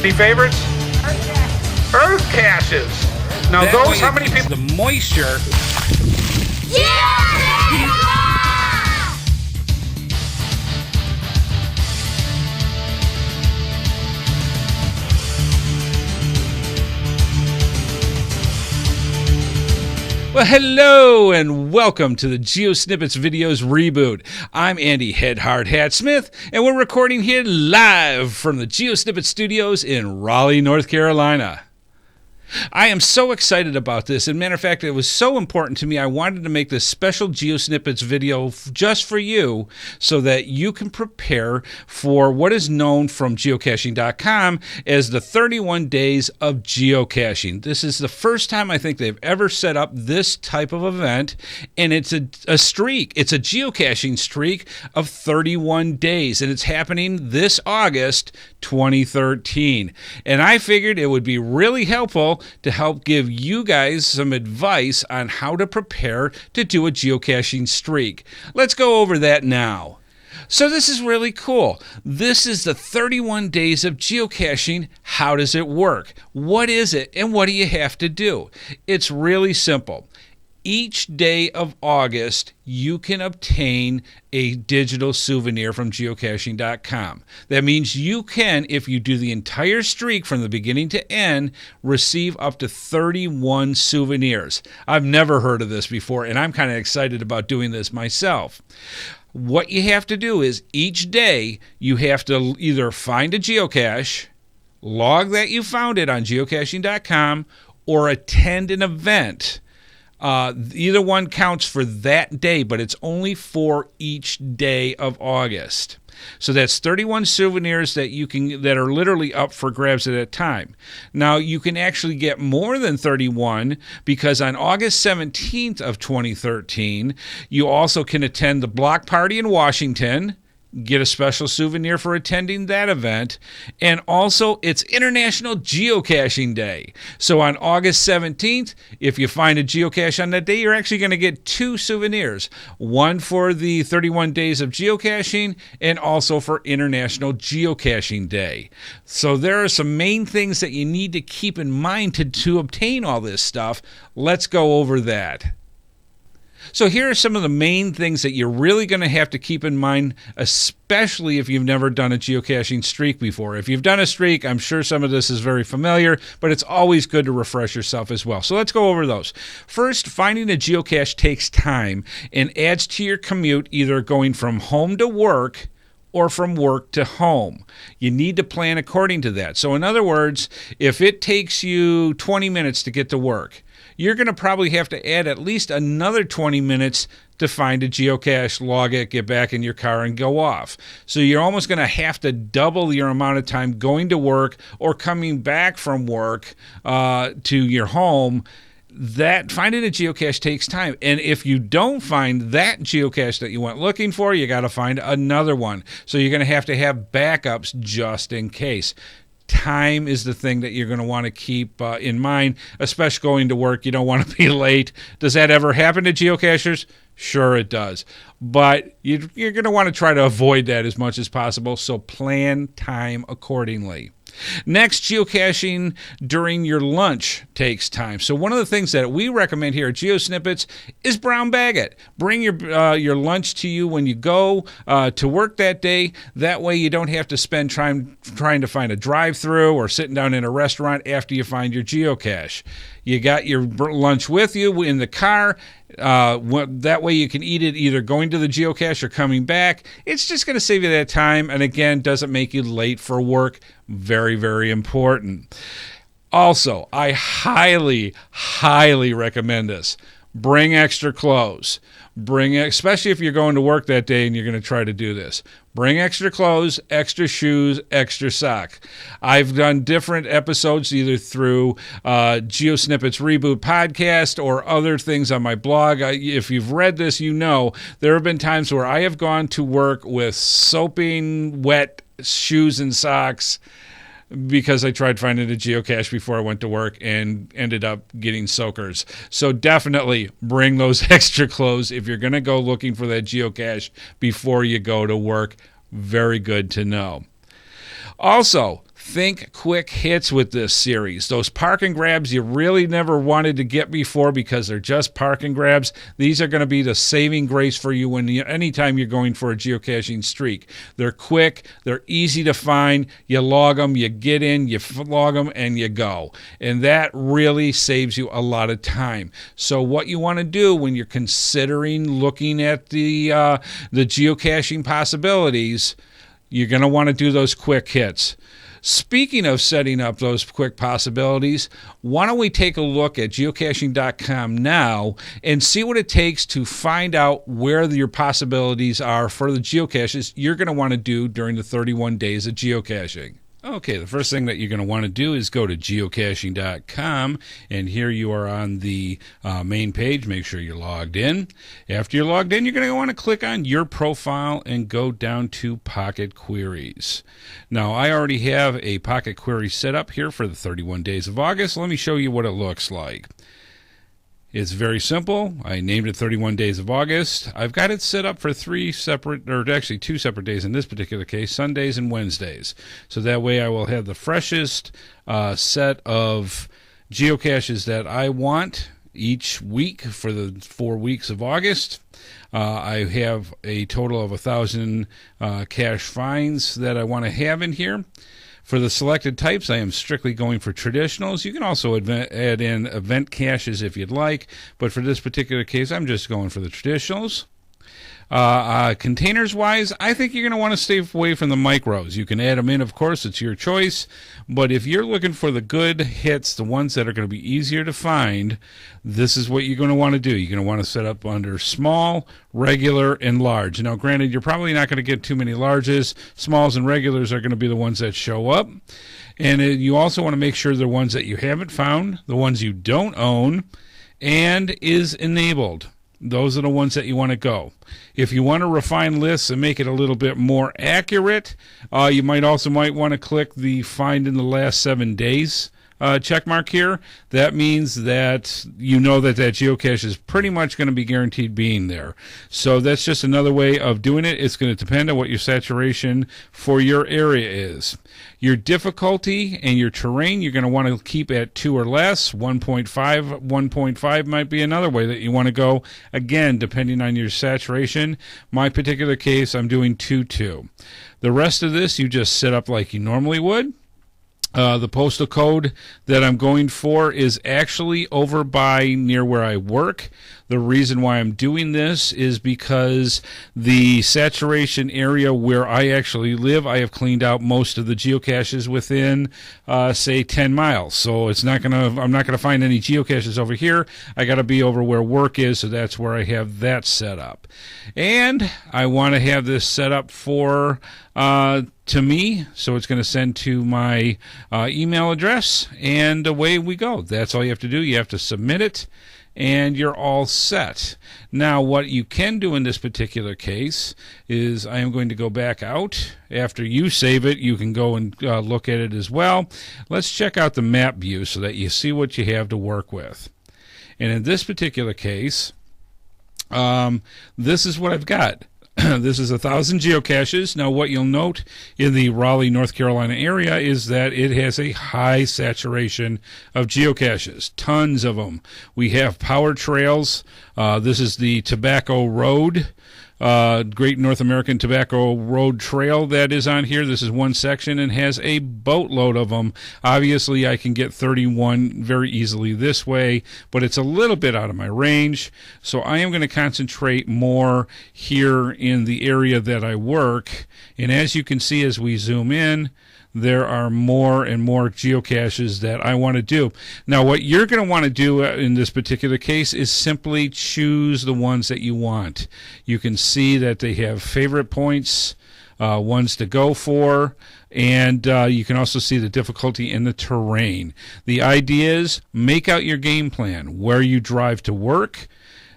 Any favorites? Earth caches. Now That those, way how it many keeps people? the moisture. Well, hello and welcome to the GeoSnippits Videos Reboot. I'm Andy HeadHardHat Smith, and we're recording here live from the GeoSnippits Studios in Raleigh, North Carolina. I am so excited about this. As a matter of fact, it was so important to me, I wanted to make this special GeoSnippits video just for you so that you can prepare for what is known from geocaching.com as the 31 Days of Geocaching. This is the first time I think they've ever set up this type of event, and it's a streak. It's a geocaching streak of 31 days, and it's happening this August 2013. And I figured it would be really helpful to help give you guys some advice on how to prepare to do a geocaching streak. Let's go over that now. So this is really cool. This is the 31 Days of Geocaching. How does it work? What is it, and what do you have to do? It's really simple. Each day of August, you can obtain a digital souvenir from geocaching.com. That means you can, if you do the entire streak from the beginning to end, receive up to 31 souvenirs. I've never heard of this before, and I'm kind of excited about doing this myself. What you have to do is each day you have to either find a geocache, log that you found it on geocaching.com, or attend an event. Either one counts for that day, but it's only for each day of August. So that's 31 souvenirs that are literally up for grabs at a time. Now you can actually get more than 31 because on August 17th of 2013, you also can attend the block party in Washington. Get a special souvenir for attending that event. And also, it's International Geocaching Day. So on August 17th, if you find a geocache on that day, you're actually going to get 2 souvenirs. One for the 31 Days of Geocaching and also for International Geocaching Day. So there are some main things that you need to keep in mind to obtain all this stuff. Let's go over that. So here are some of the main things that you're really going to have to keep in mind, especially if you've never done a geocaching streak before. If you've done a streak, I'm sure some of this is very familiar, but it's always good to refresh yourself as well. So let's go over those. First, finding a geocache takes time and adds to your commute, either going from home to work or from work to home. You need to plan according to that. So in other words, if it takes you 20 minutes to get to work, you're going to probably have to add at least another 20 minutes to find a geocache, log it, get back in your car, and go off. So you're almost going to have to double your amount of time going to work or coming back from work to your home. That finding a geocache takes time. And if you don't find that geocache that you went looking for, you got to find another one. So you're going to have backups just in case. Time is the thing that you're going to want to keep in mind, especially going to work. You don't want to be late. Does that ever happen to geocachers? Sure it does. But you're going to want to try to avoid that as much as possible, so plan time accordingly. Next, geocaching during your lunch takes time. So one of the things that we recommend here at GeoSnippits is brown bag it. Bring your lunch to you when you go to work that day. That way you don't have to spend trying to find a drive-through or sitting down in a restaurant after you find your geocache. You got your lunch with you in the car. That way you can eat it either going to the geocache or coming back. It's just going to save you that time, and again, doesn't make you late for work. Very, very important. Also, I highly, highly recommend this. Bring extra clothes. Especially if you're going to work that day and you're going to try to do this. Bring extra clothes, extra shoes, extra socks. I've done different episodes either through GeoSnippits Reboot podcast or other things on my blog. If you've read this, you know there have been times where I have gone to work with soaping wet shoes and socks because I tried finding a geocache before I went to work and ended up getting soakers. So definitely bring those extra clothes if you're going to go looking for that geocache before you go to work. Very good to know. Also, Think quick hits with this series. Those park and grabs you really never wanted to get before because they're just park and grabs, these are going to be the saving grace for you anytime you're going for a geocaching streak. They're quick, they're easy to find, you log them, you get in, you log them, and you go. And that really saves you a lot of time. So what you want to do when you're considering looking at the geocaching possibilities, you're going to want to do those quick hits. Speaking of setting up those quick possibilities, why don't we take a look at geocaching.com now and see what it takes to find out where your possibilities are for the geocaches you're going to want to do during the 31 days of geocaching. Okay, the first thing that you're going to want to do is go to geocaching.com, and here you are on the main page. Make sure you're logged in. After you're logged in, you're going to want to click on your profile and go down to Pocket Queries. Now, I already have a Pocket Query set up here for the 31 days of August. Let me show you what it looks like. It's very simple. I named it 31 Days of August. I've got it set up for two separate days in this particular case, Sundays and Wednesdays. So that way I will have the freshest set of geocaches that I want each week for the 4 weeks of August. I have a total of 1,000 cache finds that I want to have in here. For the selected types, I am strictly going for traditionals. You can also add in event caches if you'd like, but for this particular case, I'm just going for the traditionals. Containers-wise, I think you're going to want to stay away from the micros. You can add them in, of course, it's your choice, but if you're looking for the good hits, the ones that are going to be easier to find, this is what you're going to want to do. You're going to want to set up under small, regular, and large. Now, granted, you're probably not going to get too many larges. Smalls and regulars are going to be the ones that show up. And you also want to make sure they're ones that you haven't found, the ones you don't own, and is enabled. Those are the ones that you want to go. If you want to refine lists and make it a little bit more accurate, you might want to click the Find in the Last 7 Days check mark here. That means that you know that geocache is pretty much going to be guaranteed being there. So that's just another way of doing it. It's going to depend on what your saturation for your area is. Your difficulty and your terrain, you're going to want to keep at 2 or less. 1.5 might be another way that you want to go. Again, depending on your saturation. My particular case, I'm doing 2.2. The rest of this, you just set up like you normally would. The postal code that I'm going for is actually over by near where I work. The reason why I'm doing this is because the saturation area where I actually live, I have cleaned out most of the geocaches within, say, 10 miles. So I'm not gonna find any geocaches over here. I got to be over where work is, so that's where I have that set up. And I want to have this set up for to me, so it's going to send to my email address, and away we go. That's all you have to do. You have to submit it, and you're all set. Now, what you can do in this particular case is I am going to go back out. After you save it, you can go and look at it as well. Let's check out the map view so that you see what you have to work with. And in this particular case, this is what I've got. This is 1,000 geocaches. Now, what you'll note in the Raleigh, North Carolina area is that it has a high saturation of geocaches, tons of them. We have power trails. This is the Tobacco Road, Great North American Tobacco Road Trail that is on here. This is one section and has a boatload of them. Obviously, I can get 31 very easily this way, but it's a little bit out of my range. So I am going to concentrate more here in the area that I work. And as you can see as we zoom in, there are more and more geocaches that I want to do. Now, what you're going to want to do in this particular case is simply choose the ones that you want. You can see that they have favorite points, ones to go for, and you can also see the difficulty in the terrain. The idea is make out your game plan, where you drive to work,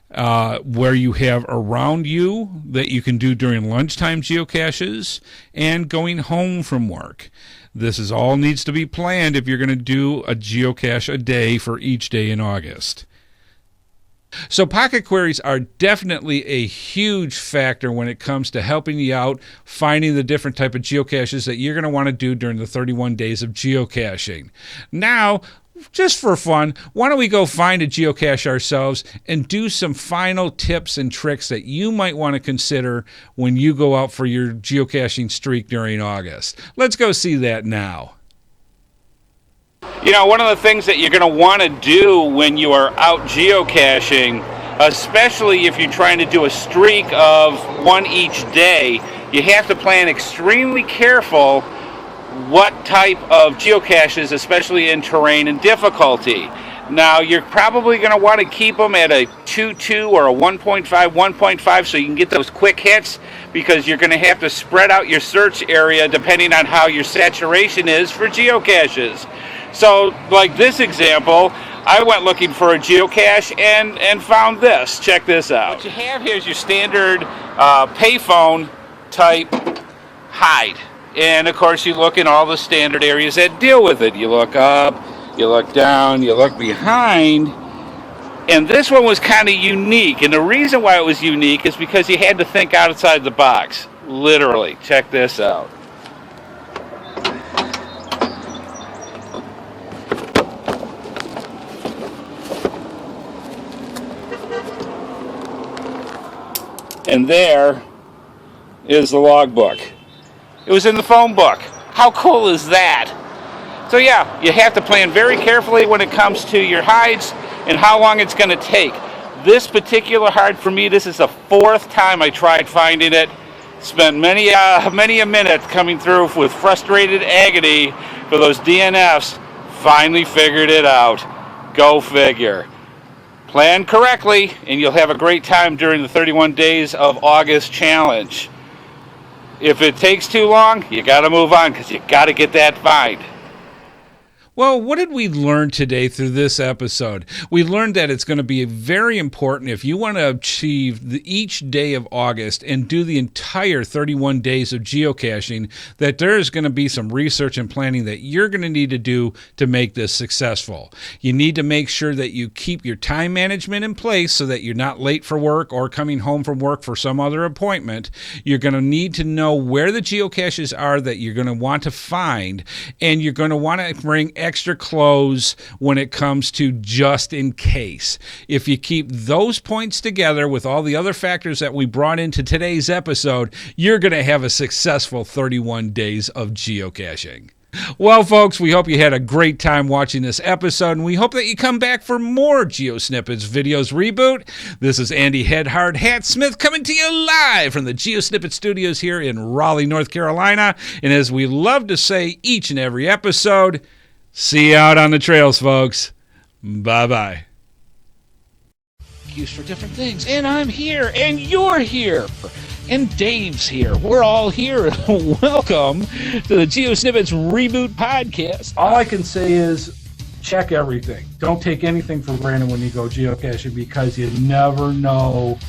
where you have around you that you can do during lunchtime geocaches, and going home from work. This is all needs to be planned if you're going to do a geocache a day for each day in August. So pocket queries are definitely a huge factor when it comes to helping you out finding the different type of geocaches that you're going to want to do during the 31 days of geocaching. Now, just for fun, why don't we go find a geocache ourselves and do some final tips and tricks that you might want to consider when you go out for your geocaching streak during August. Let's go see that now. You know, one of the things that you're going to want to do when you are out geocaching, especially if you're trying to do a streak of one each day, you have to plan extremely careful what type of geocaches, especially in terrain and difficulty. Now, you're probably going to want to keep them at a 2.2 or a 1.5 so you can get those quick hits, because you're going to have to spread out your search area depending on how your saturation is for geocaches. So, like this example, I went looking for a geocache and found this. Check this out. What you have here is your standard payphone type hide. And of course you look in all the standard areas that deal with it. You look up, you look down, you look behind. And this one was kind of unique. And the reason why it was unique is because you had to think outside the box. Literally. Check this out. And there is the logbook. It was in the phone book. How cool is that? So yeah, you have to plan very carefully when it comes to your hides and how long it's going to take. This particular hide for me, this is the 4th time I tried finding it. Spent many a minute coming through with frustrated agony for those DNFs. Finally figured it out. Go figure. Plan correctly, and you'll have a great time during the 31 Days of August challenge. If it takes too long, you got to move on, because you got to get that find. Well, what did we learn today through this episode? We learned that it's going to be very important if you want to achieve each day of August and do the entire 31 days of geocaching, that there is going to be some research and planning that you're going to need to do to make this successful. You need to make sure that you keep your time management in place so that you're not late for work or coming home from work for some other appointment. You're going to need to know where the geocaches are that you're going to want to find, and you're going to want to bring extra clothes when it comes to just in case. If you keep those points together with all the other factors that we brought into today's episode, you're going to have a successful 31 days of geocaching. Well, folks, we hope you had a great time watching this episode, and we hope that you come back for more GeoSnippits Videos Reboot. This is Andy HeadHardHat Smith coming to you live from the GeoSnippits Studios here in Raleigh, North Carolina. And as we love to say each and every episode, see you out on the trails, folks. Bye-bye. Used for different things. And I'm here, and you're here, and Dave's here. We're all here. Welcome to the GeoSnippits Reboot Podcast. All I can say is check everything. Don't take anything for granted when you go geocaching, because you never know